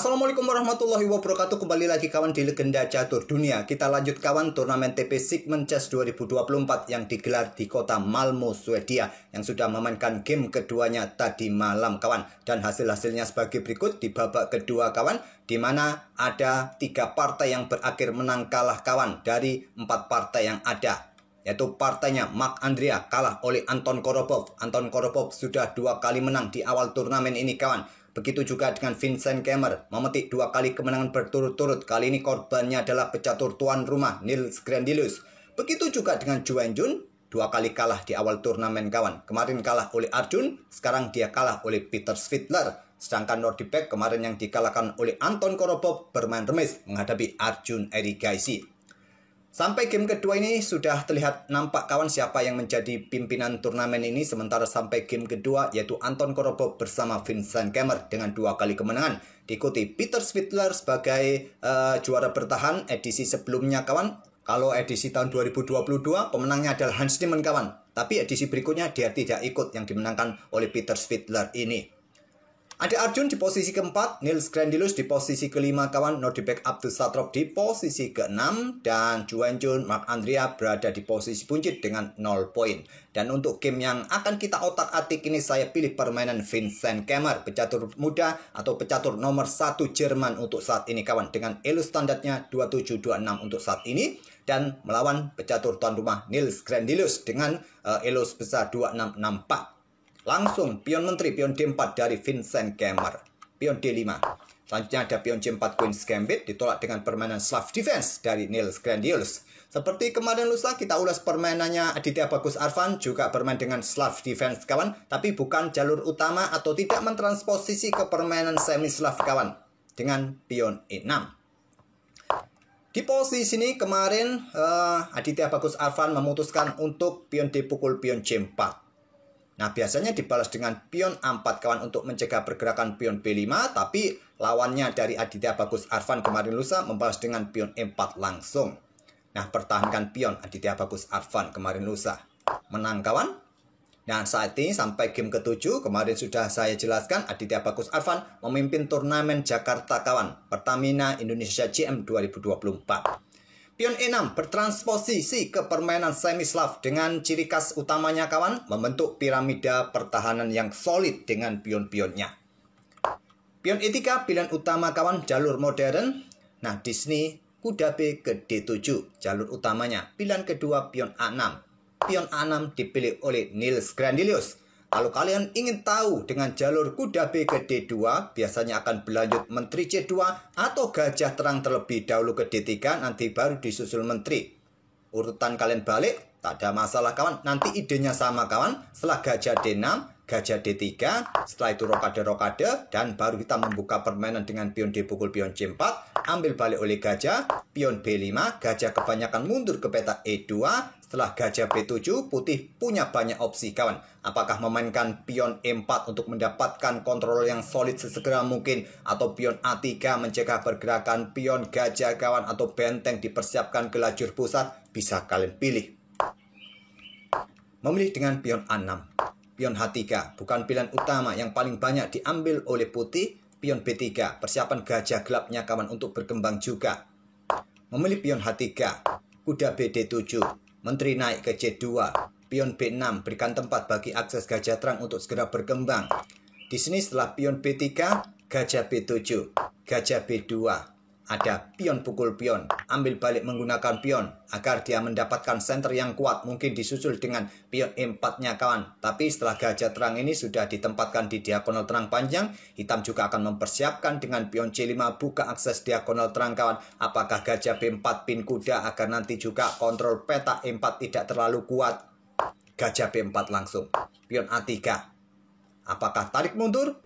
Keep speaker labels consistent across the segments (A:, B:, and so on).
A: Assalamualaikum warahmatullahi wabarakatuh. Kembali lagi kawan di Legenda Catur Dunia. Kita lanjut kawan turnamen TP Sigmund Chess 2024 yang digelar di kota Malmo, Swedia, yang sudah memainkan game keduanya tadi malam kawan. Dan hasil-hasilnya sebagai berikut di babak kedua kawan, di mana ada 3 partai yang berakhir menang kalah kawan dari 4 partai yang ada. Yaitu partainya Mark Andrea kalah oleh Anton Korobov. Anton Korobov sudah 2 kali menang di awal turnamen ini kawan. Begitu juga dengan Vincent Kemmer, memetik 2 kali kemenangan berturut-turut. Kali ini korbannya adalah pecatur tuan rumah Nils Grandelius. Begitu juga dengan Zhu Wenjun, 2 kali kalah di awal turnamen kawan. Kemarin kalah oleh Arjun, sekarang dia kalah oleh Peter Svidler. Sedangkan Nordicbeck kemarin yang dikalahkan oleh Anton Korobov bermain remis menghadapi Arjun Erigaisi. Sampai game kedua ini sudah terlihat nampak kawan siapa yang menjadi pimpinan turnamen ini. Sementara sampai game kedua yaitu Anton Korobov bersama Vincent Kemmer dengan 2 kali kemenangan. Diikuti Peter Svidler sebagai juara bertahan edisi sebelumnya kawan. Kalau edisi tahun 2022 pemenangnya adalah Hans Niemann kawan. Tapi edisi berikutnya dia tidak ikut yang dimenangkan oleh Peter Svidler ini. Ada Arjun di posisi keempat, Nils Grandelius di posisi kelima kawan, Nordicbeck Abdussatrob di posisi keenam, dan Zhu Wenjun, Mark Andrea berada di posisi buncit dengan 0 poin. Dan untuk game yang akan kita otak-atik ini saya pilih permainan Vincent Kemmer, pecatur muda atau pecatur nomor 1 Jerman untuk saat ini kawan, dengan elo standarnya 2726 untuk saat ini, dan melawan pecatur tuan rumah Nils Grandelius dengan elo sebesar 2664. Langsung pion menteri, pion D4 dari Vincent Kemmer. Pion D5. Selanjutnya ada pion C4 Queen's Gambit. Ditolak dengan permainan Slav Defense dari Nils Grandelius. Seperti kemarin lusa kita ulas permainannya Aditya Bagus Arfan. Juga bermain dengan Slav Defense kawan. Tapi bukan jalur utama atau tidak mentransposisi ke permainan semi-Slav kawan. Dengan pion E6. Di posisi ini kemarin Aditya Bagus Arfan memutuskan untuk pion D pukul pion C4. Nah, biasanya dibalas dengan pion A4 kawan untuk mencegah pergerakan pion B5, tapi lawannya dari Aditya Bagus Arfan kemarin lusa membalas dengan pion E4 langsung. Nah, pertahankan pion Aditya Bagus Arfan kemarin lusa. Menang kawan. Dan saat ini sampai game ke-7, kemarin sudah saya jelaskan Aditya Bagus Arfan memimpin turnamen Jakarta kawan, Pertamina Indonesia GM 2024. Pion E6 bertransposisi ke permainan semi-Slav dengan ciri khas utamanya kawan, membentuk piramida pertahanan yang solid dengan pion-pionnya. Pion E3 pilihan utama kawan, jalur modern. Nah, di sini kuda B ke D7, jalur utamanya. Pilihan kedua pion A6. Pion A6 dipilih oleh Nils Grandelius. Kalau kalian ingin tahu dengan jalur kuda B ke D2, biasanya akan berlanjut menteri C2 atau gajah terang terlebih dahulu ke D3, nanti baru disusul menteri. Urutan kalian balik, tak ada masalah kawan. Nanti idenya sama kawan, setelah gajah D6, gajah D3, setelah itu rokade-rokade, dan baru kita membuka permainan dengan pion D pukul pion C4, ambil balik oleh gajah, pion B5, gajah kebanyakan mundur ke peta E2, setelah gajah B7, putih punya banyak opsi kawan. Apakah memainkan pion E4 untuk mendapatkan kontrol yang solid sesegera mungkin, atau pion A3 mencegah pergerakan pion gajah kawan, atau benteng dipersiapkan ke lajur pusat, bisa kalian pilih. Memilih dengan pion A6. Pion H3 bukan pilihan utama yang paling banyak diambil oleh putih. Pion B3 persiapan gajah gelapnya kawan untuk berkembang juga. Memilih pion H3, kuda B D7, menteri naik ke C2, pion B6 berikan tempat bagi akses gajah terang untuk segera berkembang. Di sini setelah pion B3, gajah B7, gajah B2, ada pion pukul pion, ambil balik menggunakan pion agar dia mendapatkan center yang kuat, mungkin disusul dengan pion E4-nya kawan. Tapi setelah gajah terang ini sudah ditempatkan di diagonal terang panjang, hitam juga akan mempersiapkan dengan pion C5 buka akses diagonal terang kawan. Apakah gajah B4 pin kuda agar nanti juga kontrol peta E4 tidak terlalu kuat. Gajah B4 langsung. Pion A3. Apakah tarik mundur?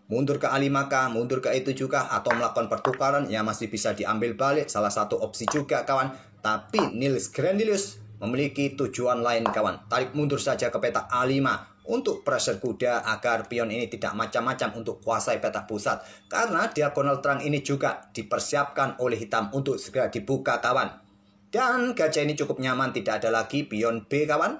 A: Mundur ke A5 kah, mundur ke E7 kah, atau melakukan pertukaran, ya masih bisa diambil balik, salah satu opsi juga kawan. Tapi Nils Grandelius memiliki tujuan lain kawan. Tarik mundur saja ke peta A5 untuk pressure kuda agar pion ini tidak macam-macam untuk kuasai peta pusat. Karena diagonal terang ini juga dipersiapkan oleh hitam untuk segera dibuka kawan. Dan gajah ini cukup nyaman, tidak ada lagi pion B kawan.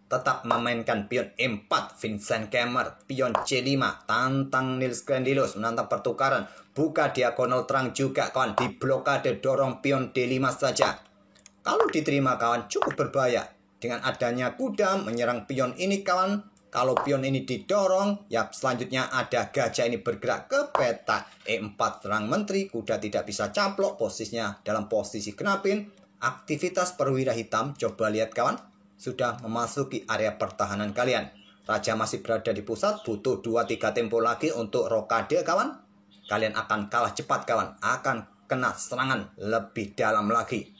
A: tetap memainkan pion E4 Vincent Kemmer, pion C5 tantang Nils Grandelius menantang pertukaran, buka diagonal terang juga kawan, diblokade dorong pion D5 saja. Kalau diterima kawan cukup berbahaya dengan adanya kuda menyerang pion ini kawan. Kalau pion ini didorong, ya selanjutnya ada gajah ini bergerak ke peta E4 serang menteri, kuda tidak bisa caplok, posisinya dalam posisi kenapin. Aktivitas perwira hitam, coba lihat kawan, sudah memasuki area pertahanan kalian. Raja masih berada di pusat, butuh 2-3 tempo lagi untuk rokade kawan. Kalian akan kalah cepat kawan, akan kena serangan lebih dalam lagi.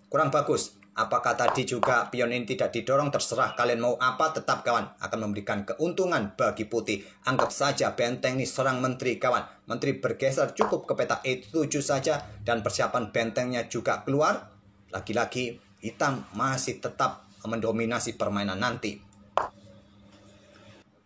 A: Kurang bagus. Apakah tadi juga pion ini tidak didorong? Terserah kalian mau apa, tetap kawan akan memberikan keuntungan bagi putih. Anggap saja benteng ini serang menteri kawan. Menteri bergeser cukup ke peta E7 saja dan persiapan bentengnya juga keluar. Lagi-lagi hitam masih tetap mendominasi permainan nanti.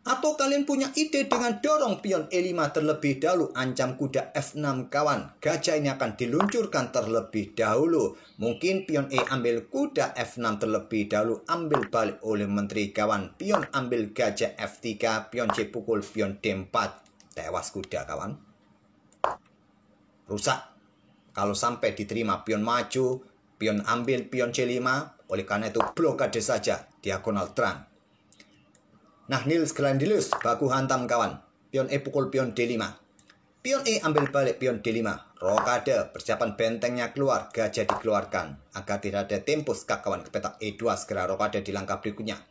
A: Atau kalian punya ide dengan dorong pion E5 terlebih dahulu, ancam kuda F6 kawan. Gajah ini akan diluncurkan terlebih dahulu. Mungkin pion E ambil kuda F6 terlebih dahulu, ambil balik oleh menteri kawan. Pion ambil gajah F3, pion C pukul pion D4. Tewas kuda kawan. Rusak. Kalau sampai diterima pion maju, pion ambil pion C5, oleh karena itu blokade saja diagonal terang. Nah, Nils Grandelius baku hantam kawan. Pion E pukul pion D5. Pion E ambil balik pion D5. Rokade, persiapan bentengnya keluar, gajah dikeluarkan. Agar tidak ada tempo skak kawan ke peta E2, segera rokade di langkah berikutnya.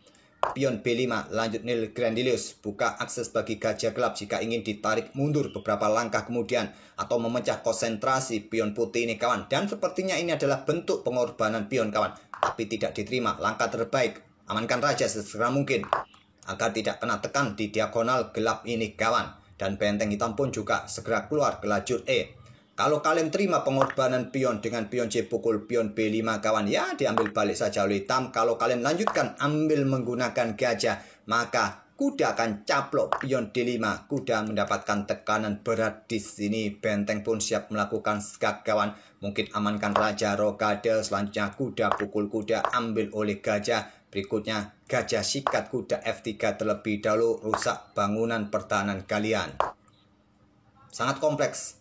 A: Pion B5, lanjut Nils Grandelius. Buka akses bagi gajah gelap jika ingin ditarik mundur beberapa langkah kemudian. Atau memecah konsentrasi pion putih ini kawan. Dan sepertinya ini adalah bentuk pengorbanan pion kawan. Tapi tidak diterima, langkah terbaik. Amankan raja sesegera mungkin agar tidak kena tekan di diagonal gelap ini kawan. Dan benteng hitam pun juga segera keluar ke lajur E. Kalau kalian terima pengorbanan pion dengan pion C pukul pion B5 kawan, ya diambil balik saja oleh hitam. Kalau kalian lanjutkan ambil menggunakan gajah, maka kuda akan caplok pion D5. Kuda mendapatkan tekanan berat di sini. Benteng pun siap melakukan skak kawan. Mungkin amankan raja, rokade. Selanjutnya kuda pukul kuda, ambil oleh gajah. Berikutnya gajah sikat kuda F3 terlebih dahulu, rusak bangunan pertahanan kalian. Sangat kompleks.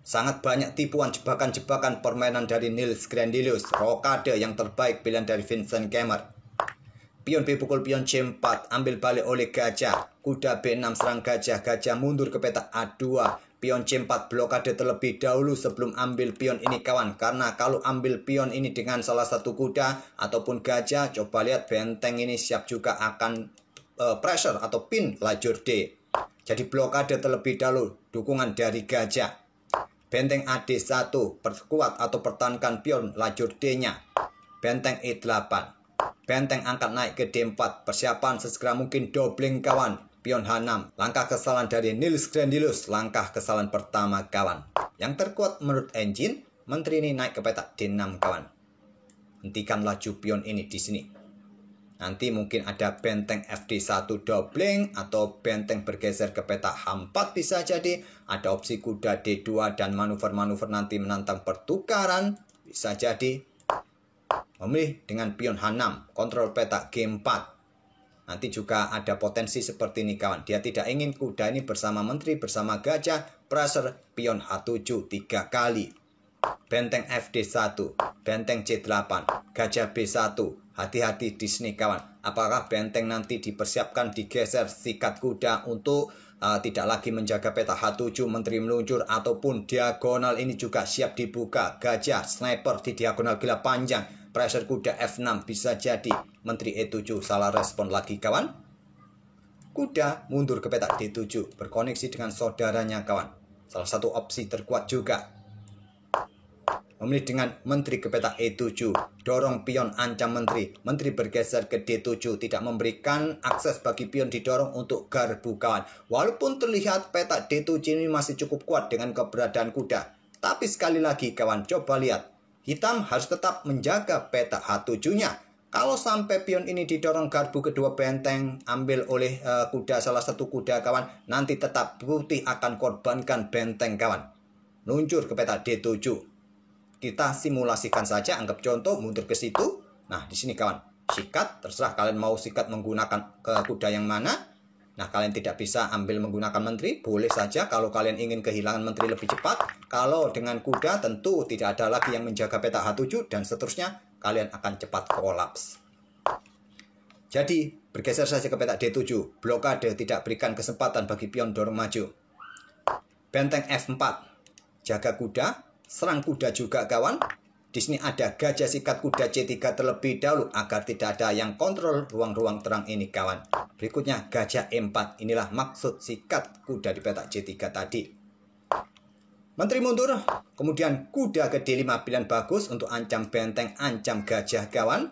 A: Sangat banyak tipuan, jebakan-jebakan permainan dari Nils Grandelius. Rokade yang terbaik pilihan dari Vincent Kemmer. Pion B pukul pion C4, ambil balik oleh gajah. Kuda B6 serang gajah, gajah mundur ke peta A2. Pion C4 blokade terlebih dahulu sebelum ambil pion ini kawan. Karena kalau ambil pion ini dengan salah satu kuda ataupun gajah, coba lihat benteng ini siap juga akan pressure atau pin lajur D. Jadi blokade terlebih dahulu, dukungan dari gajah. Benteng AD1, perkuat atau pertahankan pion lajur D-nya. Benteng E8. Benteng angkat naik ke D4. Persiapan sesegera mungkin dobling kawan. Pion H6. Langkah kesalahan dari Nils Grandelius. Langkah kesalahan pertama kawan. Yang terkuat menurut engine, menteri ini naik ke peta D6 kawan. Hentikan laju pion ini di sini. Nanti mungkin ada benteng FD1 dobling atau benteng bergeser ke peta H4 bisa jadi. Ada opsi kuda D2 dan manuver-manuver nanti menantang pertukaran. Bisa jadi. Memilih dengan pion H6, kontrol peta G4. Nanti juga ada potensi seperti ini kawan. Dia tidak ingin kuda ini bersama menteri, bersama gajah, pressure pion H7 3 kali. Benteng FD1, benteng C8, gajah B1. Hati-hati di sini kawan. Apakah benteng nanti dipersiapkan digeser sikat kuda untuk tidak lagi menjaga peta H7, menteri meluncur, ataupun diagonal ini juga siap dibuka. Gajah, sniper di diagonal gelap panjang. Pressure kuda F6 bisa jadi. Menteri E7 salah respon lagi kawan. Kuda mundur ke peta D7. Berkoneksi dengan saudaranya kawan. Salah satu opsi terkuat juga. Memilih dengan menteri ke peta E7. Dorong pion ancam menteri. Menteri bergeser ke D7. Tidak memberikan akses bagi pion didorong untuk garbu kawan. Walaupun terlihat peta D7 ini masih cukup kuat dengan keberadaan kuda. Tapi sekali lagi kawan, coba lihat. Hitam harus tetap menjaga peta H7-nya. Kalau sampai pion ini didorong garbu kedua benteng, ambil oleh kuda salah satu kuda kawan, nanti tetap putih akan korbankan benteng kawan. Luncur ke peta D7. Kita simulasikan saja, anggap contoh mundur ke situ. Nah, di sini kawan, sikat, terserah kalian mau sikat menggunakan kuda yang mana. Nah, kalian tidak bisa ambil menggunakan menteri, boleh saja kalau kalian ingin kehilangan menteri lebih cepat. Kalau dengan kuda tentu tidak ada lagi yang menjaga petak H7 dan seterusnya, kalian akan cepat kolaps. Jadi, bergeser saja ke petak D7, blokade tidak berikan kesempatan bagi pion dorong maju. Benteng F4, jaga kuda, serang kuda juga kawan. Di sini ada gajah sikat kuda C3 terlebih dahulu agar tidak ada yang kontrol ruang-ruang terang ini kawan. Berikutnya gajah E4. Inilah maksud sikat kuda di petak C3 tadi. Menteri mundur, kemudian kuda ke D5 pilihan bagus untuk ancam benteng, ancam gajah kawan.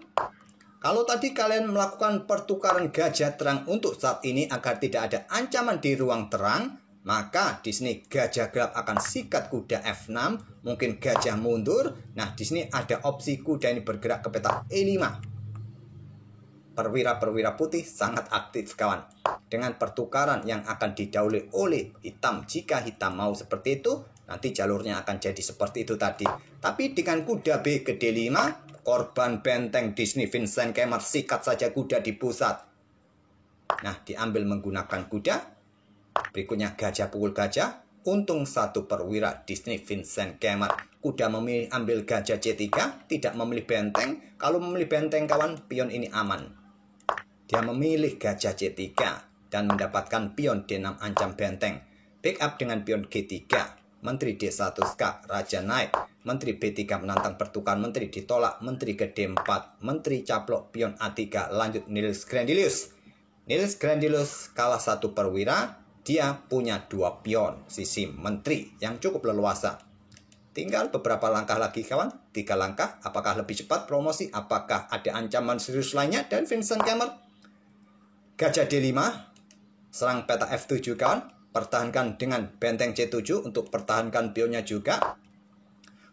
A: Kalau tadi kalian melakukan pertukaran gajah terang untuk saat ini agar tidak ada ancaman di ruang terang, maka di sini gajah gelap akan sikat kuda F6, mungkin gajah mundur. Nah, di sini ada opsi kuda ini bergerak ke petak E5. Perwira-perwira putih sangat aktif kawan. Dengan pertukaran yang akan didahului oleh hitam. Jika hitam mau seperti itu, nanti jalurnya akan jadi seperti itu tadi. Tapi dengan kuda B ke D5, korban benteng di sini Vincent Kemmer sikat saja kuda di pusat. Nah, diambil menggunakan kuda. Berikutnya gajah pukul gajah, untung satu perwira di sini Vincent Kemmer. Kuda memilih ambil gajah C3, tidak memilih benteng. Kalau memilih benteng kawan, pion ini aman. Dia memilih gajah C3 dan mendapatkan pion D6 ancam benteng. Backup dengan pion G3, menteri D1K, raja naik. Menteri B3 menantang pertukaran menteri ditolak, menteri ke D4, menteri caplok pion A3, lanjut Nils Grandilius. Nils Grandilius kalah satu perwira. Dia punya 2 pion, sisi menteri yang cukup leluasa. Tinggal beberapa langkah lagi kawan, 3 langkah. Apakah lebih cepat promosi? Apakah ada ancaman serius lainnya dari Vincent Kemmer? Gajah D5, serang peta F7 kawan. Pertahankan dengan benteng C7 untuk pertahankan pionnya juga.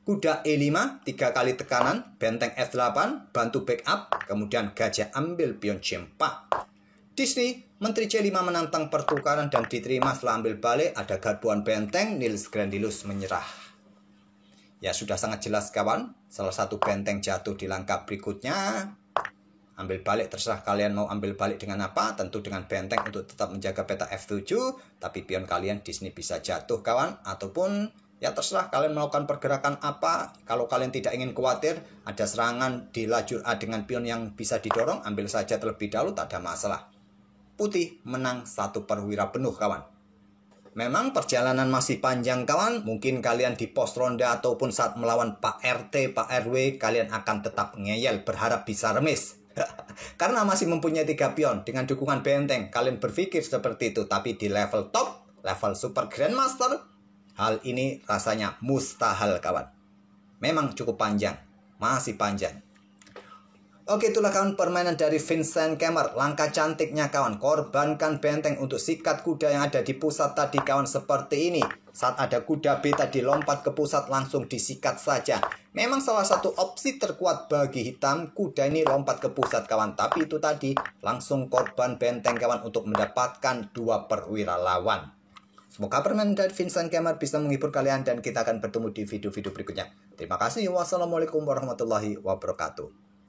A: Kuda E5, 3 kali tekanan, benteng F8, bantu backup. Kemudian gajah ambil pion C4. Di sini, Menteri C5 menantang pertukaran dan diterima setelah ambil balik. Ada garbuan benteng, Nils Grandilius menyerah. Ya, sudah sangat jelas kawan. Salah satu benteng jatuh di langkah berikutnya. Ambil balik, terserah kalian mau ambil balik dengan apa. Tentu dengan benteng untuk tetap menjaga peta F7. Tapi pion kalian di sini bisa jatuh kawan. Ataupun ya terserah kalian melakukan pergerakan apa. Kalau kalian tidak ingin khawatir ada serangan di lajur A dengan pion yang bisa didorong, ambil saja terlebih dahulu, tak ada masalah. Putih menang 1 perwira penuh kawan. Memang perjalanan masih panjang kawan. Mungkin kalian di pos ronda ataupun saat melawan Pak RT, Pak RW, kalian akan tetap ngeyel berharap bisa remis. Karena masih mempunyai 3 pion dengan dukungan benteng. Kalian berpikir seperti itu. Tapi di level top, level super grandmaster, hal ini rasanya mustahil kawan. Memang cukup panjang. Masih panjang. Oke, itulah kawan permainan dari Vincent Kemmer. Langkah cantiknya kawan, korbankan benteng untuk sikat kuda yang ada di pusat tadi kawan, seperti ini. Saat ada kuda B tadi lompat ke pusat, langsung disikat saja. Memang salah satu opsi terkuat bagi hitam, kuda ini lompat ke pusat kawan. Tapi itu tadi langsung korban benteng kawan untuk mendapatkan 2 perwira lawan. Semoga permainan dari Vincent Kemmer bisa menghibur kalian dan kita akan bertemu di video-video berikutnya. Terima kasih. Wassalamualaikum warahmatullahi wabarakatuh.